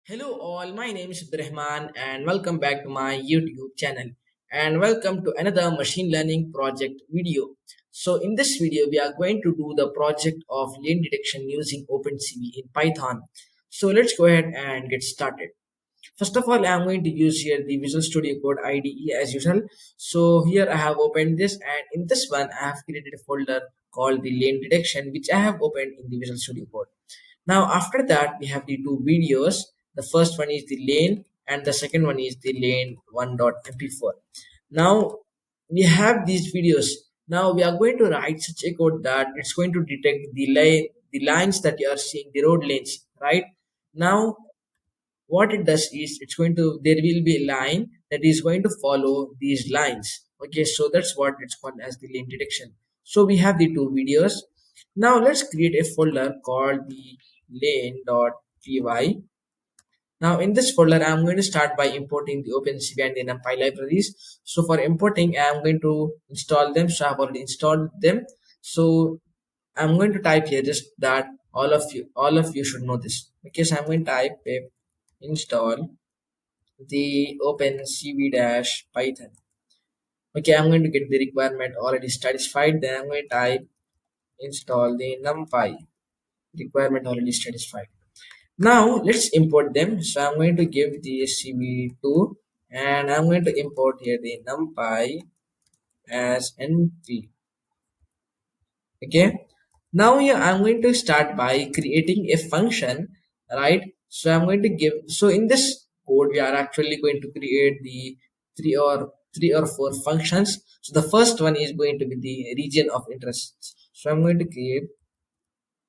Hello all, my name is Rahman and welcome back to my YouTube channel and welcome to another machine learning project video. So in this video we are going to do the project of lane detection using OpenCV in Python. So let's go ahead and get started. First of all, I'm going to use here the Visual Studio Code IDE as usual. So here I have opened this and in this one I have created a folder called the lane detection which I have opened in the Visual Studio Code. Now after that we have the two videos. The first one is the lane and the second one is the lane 1.mp4. Now we have these videos. Now we are going to write such a code that it's going to detect the lines that you are seeing, the road lanes, right? Now what it does is there will be a line that is going to follow these lines. Okay, so that's what it's called as the lane detection. So we have the two videos. Now let's create a folder called the lane.py. Now in this folder, I'm going to start by importing the OpenCV and the Numpy libraries. So for importing, I'm going to install them. So I've already installed them. So I'm going to type here just that all of you should know this. Okay, so I'm going to type pip install the OpenCV dash Python. Okay, I'm going to get the requirement already satisfied. Then I'm going to type install the NumPy requirement already satisfied. Now let's import them. So I'm going to give the CV2 and I'm going to import here the NumPy as NP. Okay. Now here I'm going to start by creating a function, right? So I'm going to give, so in this code, we are actually going to create the three or four functions. So the first one is going to be the region of interest. So I'm going to create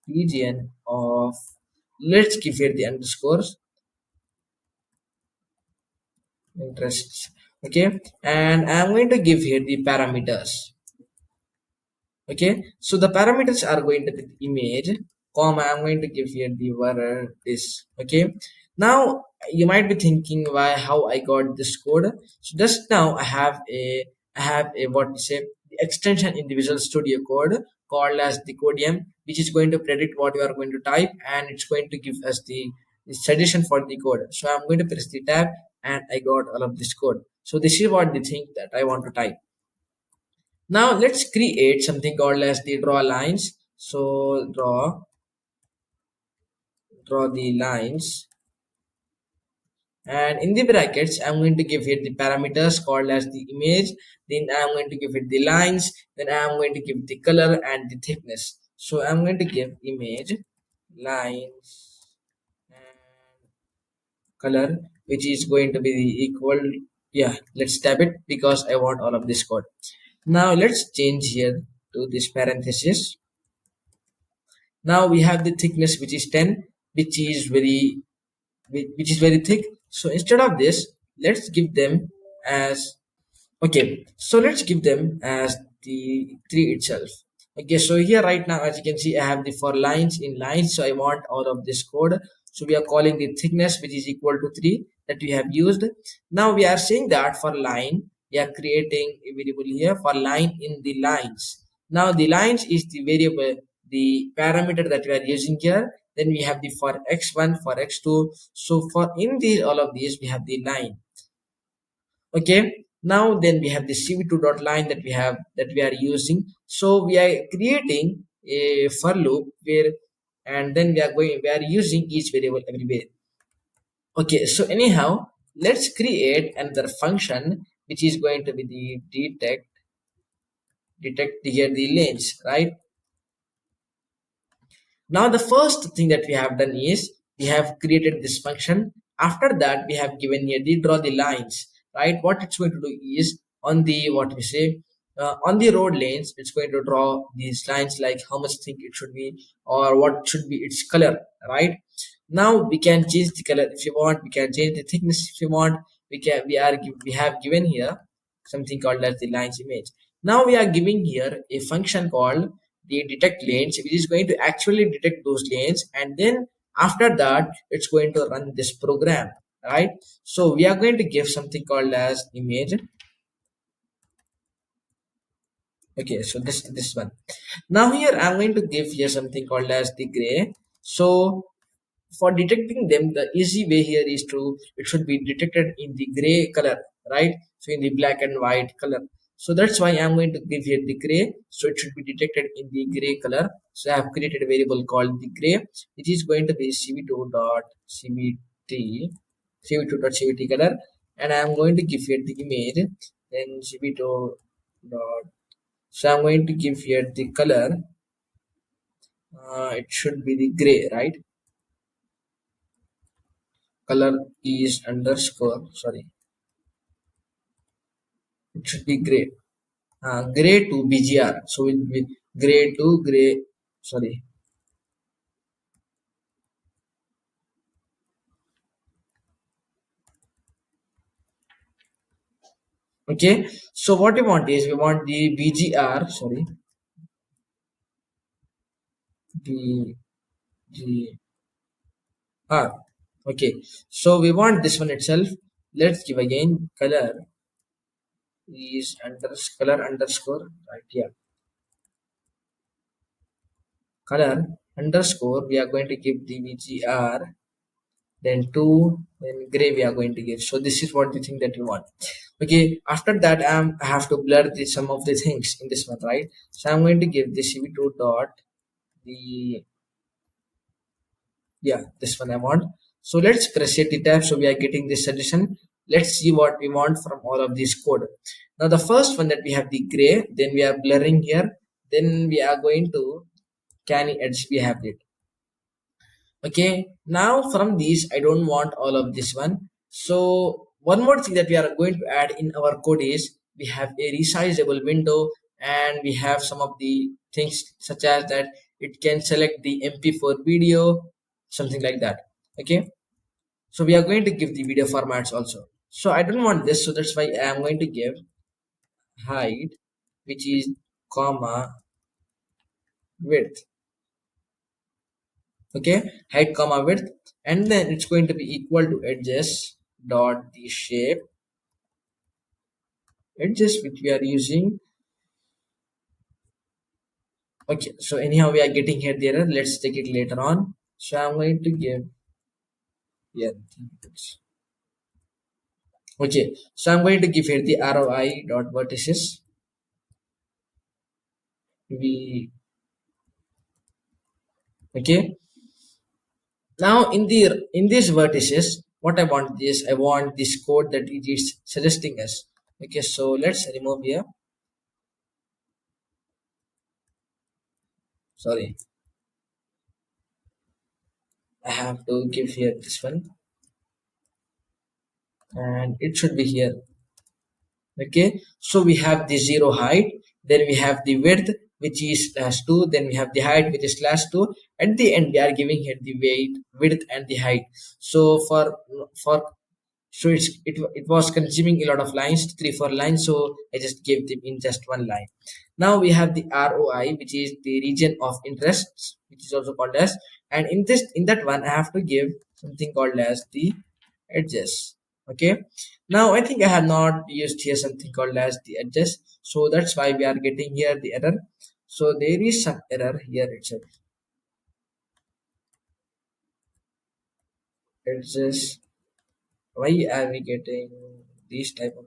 region of, let's give here the underscores interests. Okay. And I'm going to give here the parameters. Okay, so the parameters are going to be the image, comma, I'm going to give here the word this. Okay, now you might be thinking why how I got this code. So just now I have a what we say the extension in the Visual Studio Code called as the codium, which is going to predict what you are going to type and it's going to give us the suggestion for the code. So I'm going to press the tab and I got all of this code. So this is what the thing that I want to type. Now let's create something called as the draw lines. So draw the lines, and in the brackets I'm going to give it the parameters called as the image. Then I'm going to give it the lines. Then I'm going to give the color and the thickness. So I'm going to give image, lines, and color, which is going to be the equal. Yeah, let's tab it because I want all of this code. Now let's change here to this parenthesis. Now we have the thickness which is 10, which is very thick. So instead of this, let's give them as, okay, so let's give them as the 3 itself. Okay, so here right now as you can see I have the for lines in lines, so I want all of this code. So we are calling the thickness which is equal to 3 that we have used. Now we are saying that for line we are creating a variable here for line in the lines. Now the lines is the variable, the parameter that we are using here. Then we have the for x1, for x2. So for in the all of these we have the line. Okay, now then we have the cv2 dot line that we are using. So we are creating a for loop where, and then we are using each variable everywhere. Okay, so anyhow, let's create another function which is going to be the detect here the lanes, right? Now the first thing that we have done is we have created this function. After that, we have given here the draw the lines, right? What it's going to do is on the what we say on the road lanes, it's going to draw these lines like how much thick it should be or what should be its color, right? Now we can change the color if you want. We can change the thickness if you want. We have given here something called as the lines image. Now we are giving here a function called the detect lanes, which is going to actually detect those lanes, and then after that it's going to run this program, right? So we are going to give something called as image. Okay, so this one. Now here I'm going to give here something called as the gray. So for detecting them, the easy way here is to it should be detected in the gray color, right? So in the black and white color. So that's why I'm going to give here the gray, so it should be detected in the gray color. So I have created a variable called the gray, which is going to be cv2.cvt cv2.cvt color, and I'm going to give here the image, then cv2 dot, so I'm going to give here the color, it should be the gray, right? Color is underscore, sorry, it should be gray, gray to bgr, so it will be gray to gray, sorry. Okay, so what we want is we want the bgr, sorry, bgr. Okay, so we want this one itself. Let's give again color is color underscore, right? Yeah, color underscore, we are going to give the bgr, then 2, then gray we are going to give. So this is what the thing that we want. Okay, after that I have to blur the some of the things in this one, right? So I'm going to give the cv2 dot the, yeah, this one I want. So let's press the tab, so we are getting this suggestion. Let's see what we want from all of this code. Now the first one that we have the gray, then we are blurring here, then we are going to canny edge, we have it. Okay, now from these I don't want all of this one. So one more thing that we are going to add in our code is we have a resizable window, and we have some of the things such as that it can select the mp4 video, something like that. Okay, so we are going to give the video formats also. So I don't want this, so that's why I am going to give height, which is comma width. Okay, height comma width, and then it's going to be equal to edges dot the shape, edges which we are using. Okay, so anyhow we are getting here the error, let's take it later on. So I'm going to give, yeah, okay, so I'm going to give here the roi dot vertices, we, okay. Now in these vertices, what I want is I want this code that it is suggesting us. Okay, so let's remove here, sorry, I have to give here this one, and it should be here. Okay, so we have the zero height, then we have the width which is slash 2, then we have the height which is slash 2. At the end we are giving here the weight, width and the height. So for so it was consuming a lot of lines, 3 4 lines, so I just gave them in just one line. Now we have the roi, which is the region of interest, which is also called as, and in that one I have to give something called as the edges. Okay, now I think I have not used here something called as the edges, so that's why we are getting here the error. So there is some error here itself, edges, why are we getting these type of,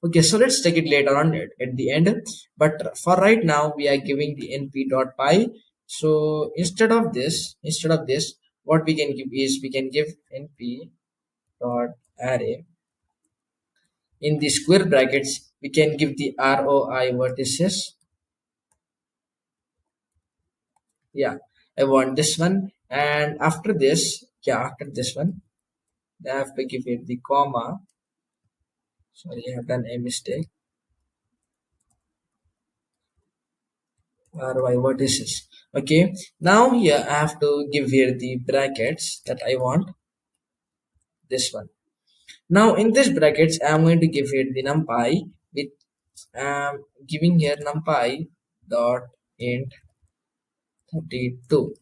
okay, so let's take it later on at the end. But for right now we are giving the np.py. So instead of this, what we can give is we can give np dot array, in the square brackets we can give the roi vertices. Yeah, I want this one, and after this, yeah, after this one I have to give it the comma, sorry I have done a mistake, roi vertices. Okay, now here I have to give here the brackets that I want, this one. Now in this brackets I'm going to give here the numpy, with giving here numpy dot int 32.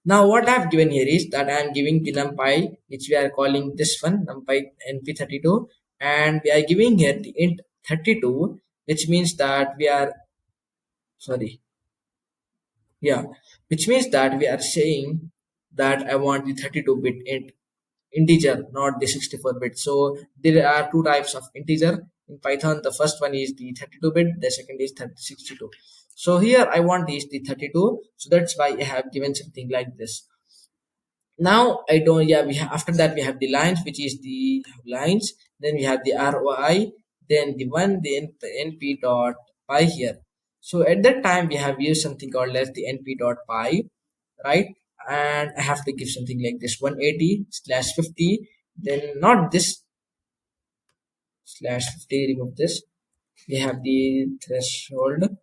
Now what I have given here is that I am giving the numpy, which we are calling this one numpy np32, and we are giving here the int 32, which means that we are, sorry, yeah, which means that we are saying that I want the 32-bit integer, not the 64-bit. So there are two types of integer in Python. The first one is the 32-bit, the second is 62. So here I want is the 32. So that's why I have given something like this. Now I don't, yeah, we have, after that we have the lines, which is the lines. Then we have the ROI, then the one, then the np dot pi here. So at that time we have used something called as the np dot pi, right? And I have to give something like this 180 slash 50, then not this slash 50, remove this. We have the threshold,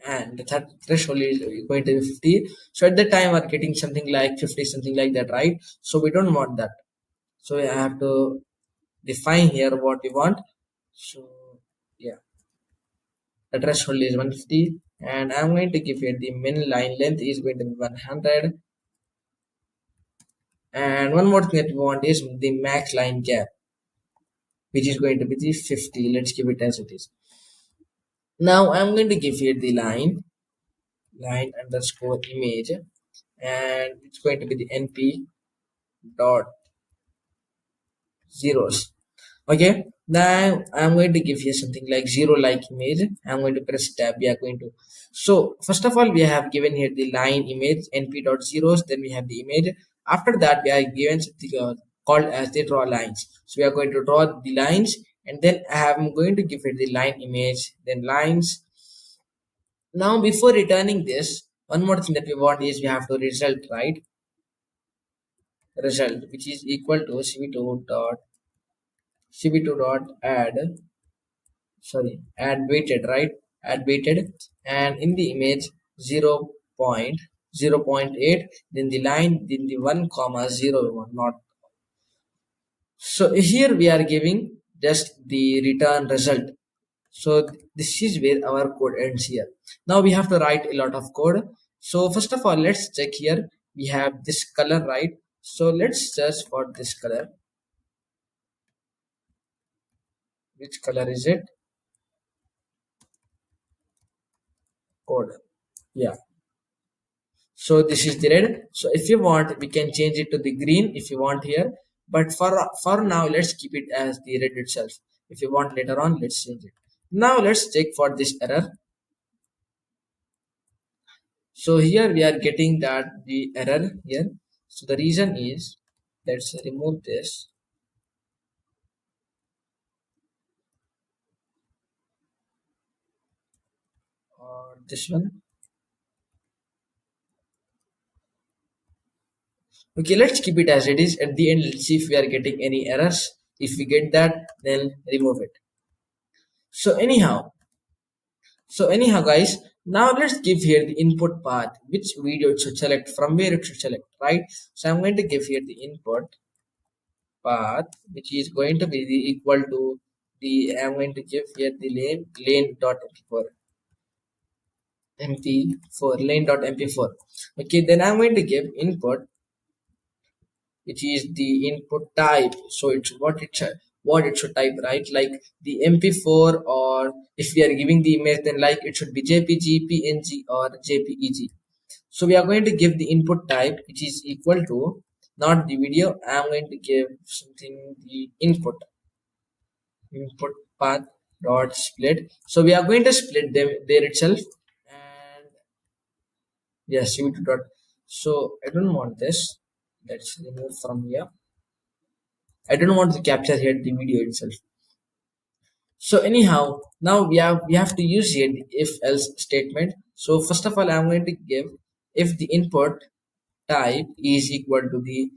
and the threshold is going to be 50. So at that time we're getting something like 50, something like that, right? So we don't want that. So I have to define here what we want. So yeah, the threshold is 150, and I'm going to give it the min line length is going to be 100. And one more thing that we want is the max line gap, which is going to be the 50. Let's give it as it is. Now I'm going to give here the line underscore image, and it's going to be the np dot zeros. Okay, now I'm going to give you something like zero like image. I'm going to press tab. We are going to, so first of all we have given here the line image np dot zeros, then we have the image. After that we are given something called as the draw lines. So we are going to draw the lines, and then I'm going to give it the line image, then lines. Now before returning this, one more thing that we want is we have to result, right? Result, which is equal to cv2 dot add, sorry, add weighted, right? Add weighted, and in the image 0.0.8, then the line, then the 1 comma 0 1, not. So here we are giving just the return result. So this is where our code ends here. Now we have to write a lot of code. So first of all, let's check here. We have this color, right? So let's search for this color. Which color is it? Code, yeah. So this is the red. So if you want, we can change it to the green if you want here, but for now let's keep it as the red itself. If you want later on, let's change it. Now let's check for this error. So here we are getting that the error here. So the reason is, let's remove this. Or this one. Okay, let's keep it as it is. At the end, let's see if we are getting any errors. If we get that, then remove it. So anyhow guys, now let's give here the input path, which video it should select, from where it should select, right? So I'm going to give here the input path, which is going to be the equal to the, I'm going to give here the lane.mp4 mp4 lane.mp4. Okay, then I'm going to give input, which is the input type. So it's what it should type, right? Like the mp4, or if we are giving the image, then like it should be jpg, png, or jpeg. So we are going to give the input type, which is equal to, not the video, I'm going to give something, the input path dot split. So we are going to split them there itself. And yes, cv2 dot, so I don't want this. Let's remove from here. I don't want to capture here the video itself. So anyhow, now we have to use here the if else statement. So first of all, I'm going to give, if the input type is equal to the,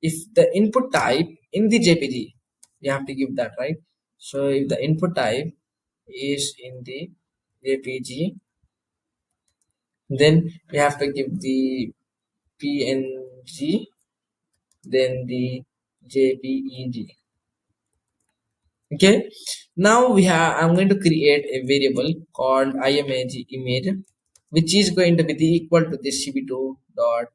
if the input type in the jpg, you have to give that, right? So if the input type is in the jpg, then we have to give the png, then the jpeg. Okay, now I'm going to create a variable called image, which is going to be the equal to the cv2 dot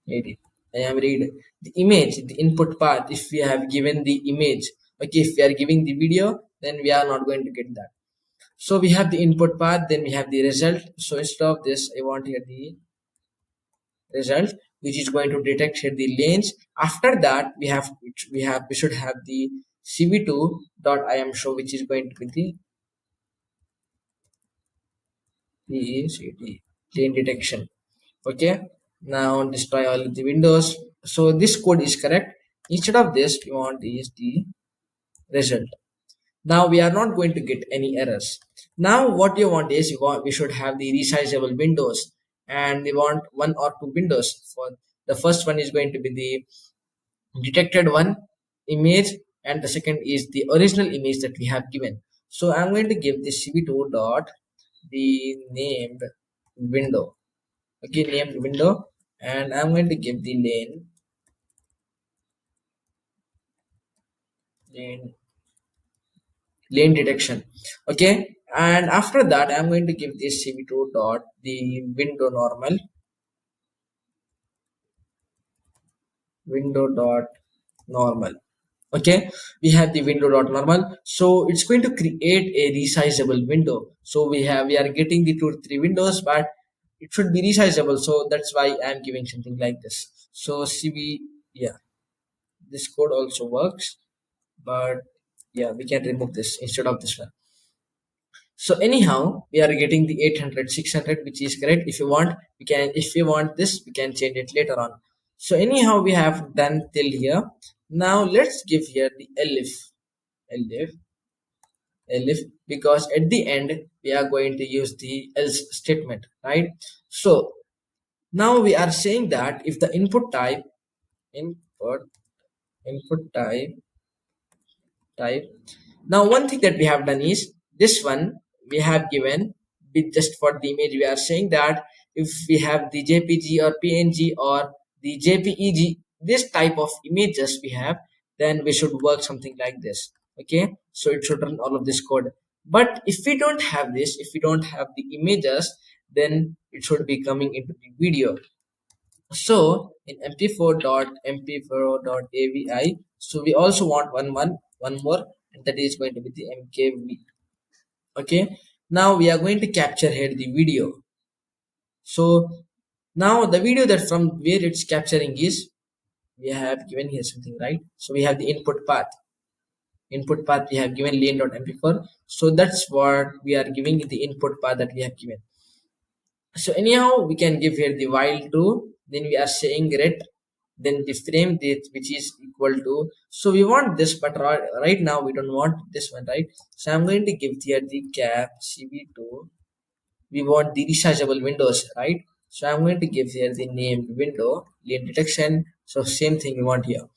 ad. I am read the image, the input path, if we have given the image. Okay, if we are giving the video, then we are not going to get that. So we have the input path, then we have the result. So instead of this, I want here the result, which is going to detect here the lanes. After that, we should have the cv2 dot im show, which is going to be the PECT lane detection. Okay, now destroy all of the windows. So this code is correct. Instead of this, we want is the result. Now we are not going to get any errors. Now what you want is we should have the resizable windows, and we want one or two windows. For the first one is going to be the detected one image, and the second is the original image that we have given. So I'm going to give this cv2 dot the named window. Okay, named window, and I'm going to give the lane lane detection. Okay, and after that I'm going to give this cv2 dot the window dot normal. Okay, we have the window dot normal, so it's going to create a resizable window. So we are getting the 2 to 3 windows, but it should be resizable, so that's why I'm giving something like this. So cv, yeah, this code also works, but yeah, we can remove this instead of this one. So anyhow, we are getting the 800, 600, which is correct. If you want, we can, if you want this, we can change it later on. So anyhow, we have done till here. Now let's give here the elif, elif, because at the end, we are going to use the else statement, right? So now we are saying that if the input, input type. Now, one thing that we have done is this one we have given with just for the image. We are saying that if we have the JPG or PNG or the JPEG, this type of images we have, then we should work something like this. Okay, so it should run all of this code. But if we don't have this, if we don't have the images, then it should be coming into the video. So in mp4.mp4.avi, so we also want one more, and that is going to be the mkv. Okay, now we are going to capture here the video. So now the video that from where it's capturing is, we have given here something, right? So we have the input path we have given lane.mp4. So that's what we are giving, the input path that we have given. So anyhow, we can give here the while true, then we are saying ret, then the frame date which is equal to, so we want this, but right now we don't want this one, right? So I'm going to give here the cap cv2, we want the resizable windows, right? So I'm going to give here the named window lane detection, so same thing we want here.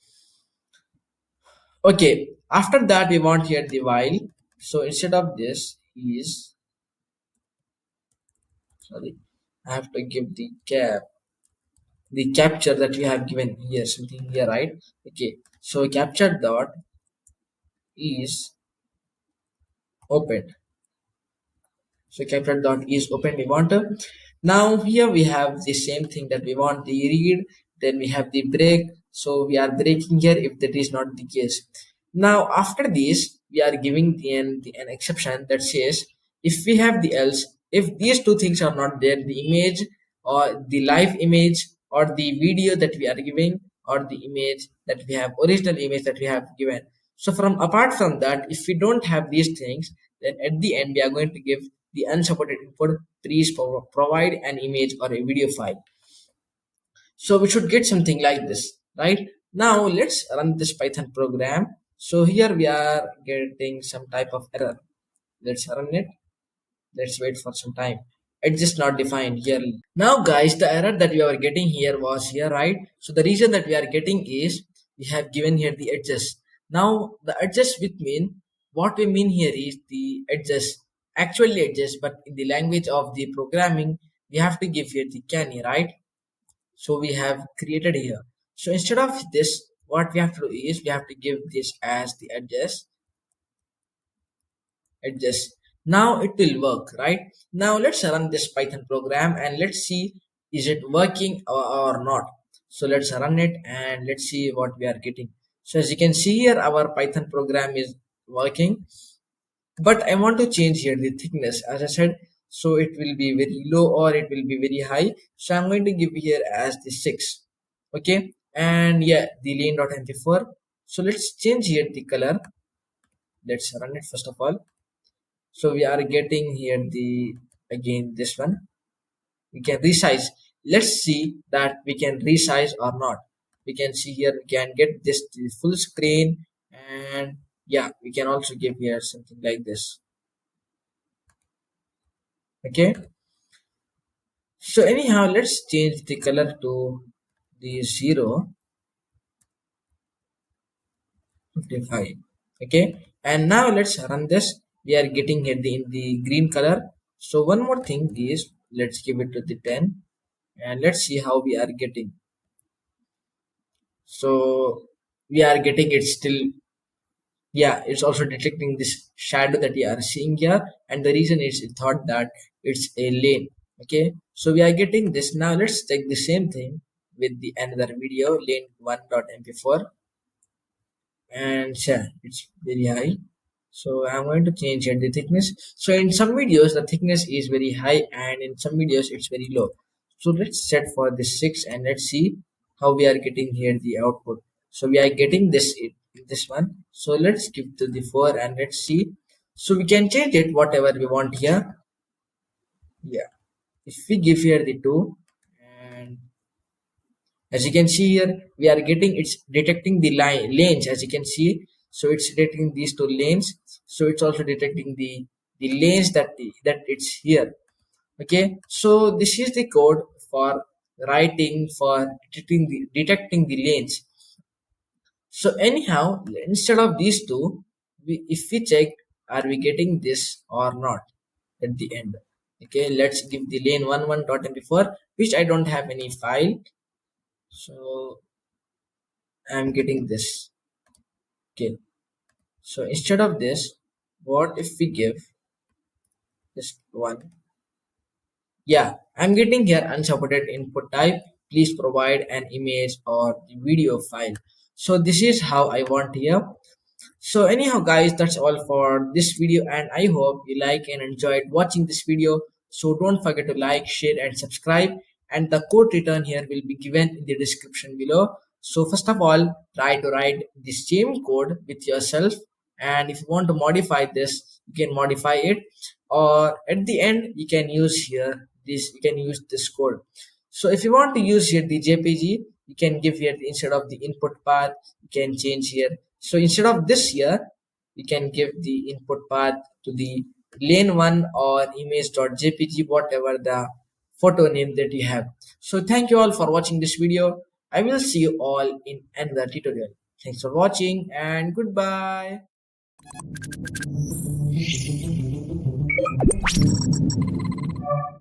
Okay, after that we want here the while, so instead of this is, sorry, I have to give the cap, the capture that we have given here, something here, right? Okay, so capture dot is open. So capture dot is open, we want to. Now here we have the same thing that we want the read, then we have the break, so we are breaking here if that is not the case. Now after this we are giving an exception that says if we have the else, if these two things are not there, the image or the live image or the video that we are giving, or the image that we have, original image that we have given. So from apart from that, if we don't have these things, then at the end we are going to give the unsupported input, please provide an image or a video file. So we should get something like this, right? Now let's run this Python program. So here we are getting some type of error. Let's run it. Let's wait for some time. It's just not defined here. Now guys, the error that we are getting here was here, right? So the reason that we are getting is we have given here the edges. Now the edges with mean, what we mean here is the edges, actually edges, but in the language of the programming, we have to give here the canny, right? So we have created here. So instead of this, what we have to do is we have to give this as the edges. Now it will work, right? Now let's run this Python program and let's see is it working or not. So let's run it and let's see what we are getting. So as you can see here, our Python program is working. but I want to change here the thickness as I said, so it will be very low or it will be very high. So I'm going to give here as the 6. Okay, and yeah, the lane.mp4. So let's change here the color. Let's run it first of all. So we are getting here the again this one. We can resize. Let's see that we can resize or not. We can see here we can get this to the full screen, and yeah, we can also give here something like this. Okay, so anyhow, let's change the color to the 0.55. Okay, and now let's run this. We are getting here the in the green color. So one more thing is, let's give it to the 10, and let's see how we are getting. So we are getting it still. Yeah, it's also detecting this shadow that you are seeing here, and the reason is it thought that it's a lane. Okay, so we are getting this. Now let's take the same thing with the another video lane 1.mp4, and yeah, it's very high. So I'm going to change here the thickness. So in some videos the thickness is very high, and in some videos it's very low. So let's set for this 6, and let's see how we are getting here the output. So we are getting this one. So let's give to the 4, and let's see. So we can change it whatever we want here. Yeah, if we give here the 2, and as you can see here, we are getting it's detecting the lanes, as you can see. So it's detecting these two lanes. So it's also detecting the lanes that it's here. Okay, so this is the code for writing for detecting the lanes. So anyhow, instead of these two, if we check, are we getting this or not at the end? Okay, let's give the lane 11.mp4, which I don't have any file. So I'm getting this. Okay, so instead of this, what if we give just one? Yeah, I'm getting here unsupported input type. Please provide an image or the video file. So this is how I want here. So anyhow guys, that's all for this video, and I hope you like and enjoyed watching this video. So don't forget to like, share and subscribe, and the code return here will be given in the description below. So first of all, try to write the same code with yourself, and if you want to modify this, you can modify it, or at the end you can use here this, you can use this code. So if you want to use here the jpg, you can give here instead of the input path, you can change here. So instead of this here, we can give the input path to the lane1 or image.jpg, whatever the photo name that you have. So thank you all for watching this video. I will see you all in another tutorial. Thanks for watching and goodbye.